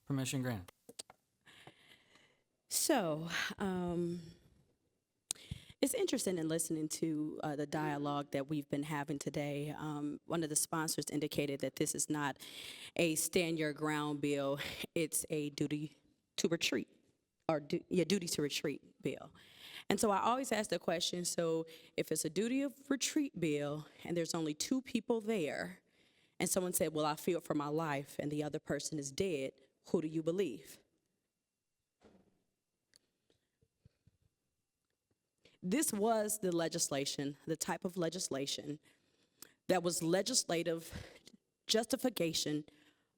Permission granted. So, it's interesting in listening to the dialogue that we've been having today. One of the sponsors indicated that this is not a stand your ground bill, it's a duty to retreat, or duty to retreat bill. And so I always ask the question, so if it's a duty of retreat bill and there's only 2 people there, and someone said, well, I fear for my life, and the other person is dead, who do you believe? This was the legislation, the type of legislation that was legislative justification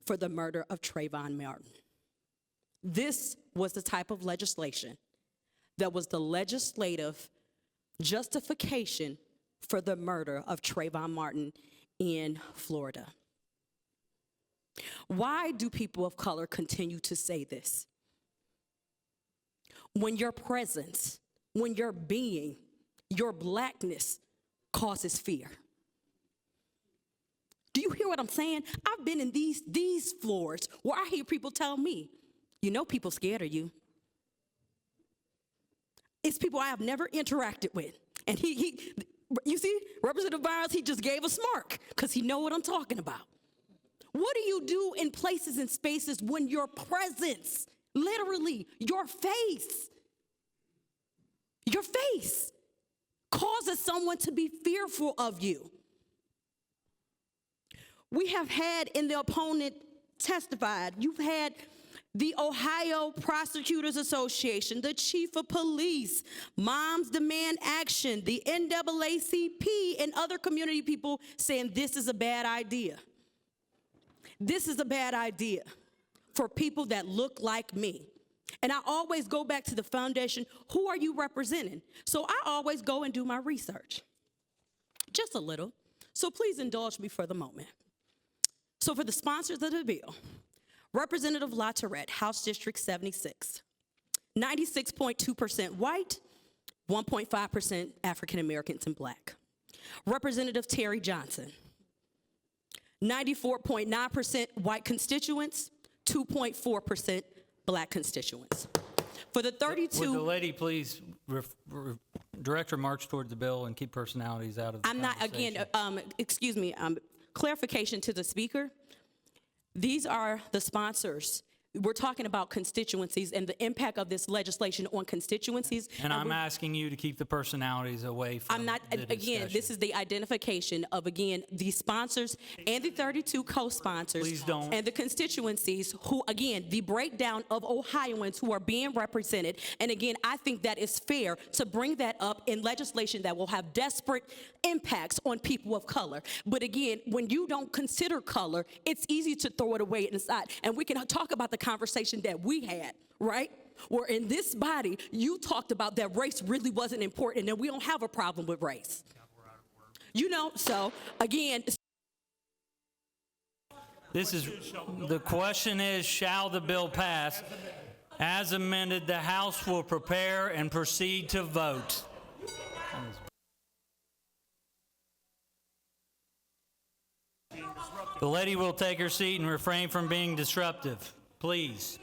for the murder of Trayvon Martin. This was the type of legislation that was the legislative justification for the murder of Trayvon Martin in Florida. Why do people of color continue to say this? When your presence, when your being, your blackness causes fear. Do you hear what I'm saying? I've been in these floors where I hear people tell me, you know people scared of you. It's people I have never interacted with. And you see, Representative Byers, he just gave a smirk because he know what I'm talking about. What do you do in places and spaces when your presence, literally your face causes someone to be fearful of you? We have had in the opponent testified, you've had the Ohio Prosecutors Association, the Chief of Police, Moms Demand Action, the NAACP, and other community people saying this is a bad idea. This is a bad idea for people that look like me. And I always go back to the foundation, who are you representing? So I always go and do my research, just a little. So please indulge me for the moment. So for the sponsors of the bill, Representative LaTourette, House District 76, 96.2% white, 1.5% African Americans and black. Representative Terry Johnson, 94.9% white constituents, 2.4% black constituents. For the 32... Would the lady please direct remarks toward the bill and keep personalities out of the conversation? Excuse me, clarification to the speaker. These are the sponsors. We're talking about constituencies and the impact of this legislation on constituencies. And I'm asking you to keep the personalities away from I'm not, the discussion. again, this is the identification of, again, the sponsors and the 32 co-sponsors. Please don't. And the constituencies who, again, the breakdown of Ohioans who are being represented. And again, I think that is fair to bring that up in legislation that will have desperate impacts on people of color. But again, when you don't consider color, it's easy to throw it away inside. And we can talk about the conversation that we had, right? Where in this body, you talked about that race really wasn't important and we don't have a problem with race. You know, so again. The question is, shall the bill pass? As amended, the House will prepare and proceed to vote. The lady will take her seat and refrain from being disruptive. Please.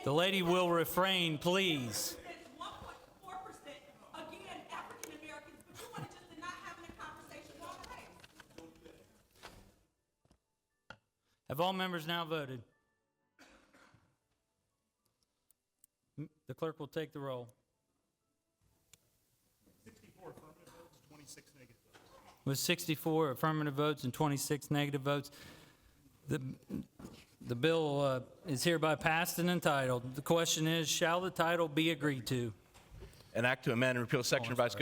The lady will refrain, please. Have all members now voted? The clerk will take the roll. 64 affirmative votes, 26 negative votes. With 64 affirmative votes and 26 negative votes, the bill is hereby passed and entitled. The question is, shall the title be agreed to? An act to amend and repeal Section Vice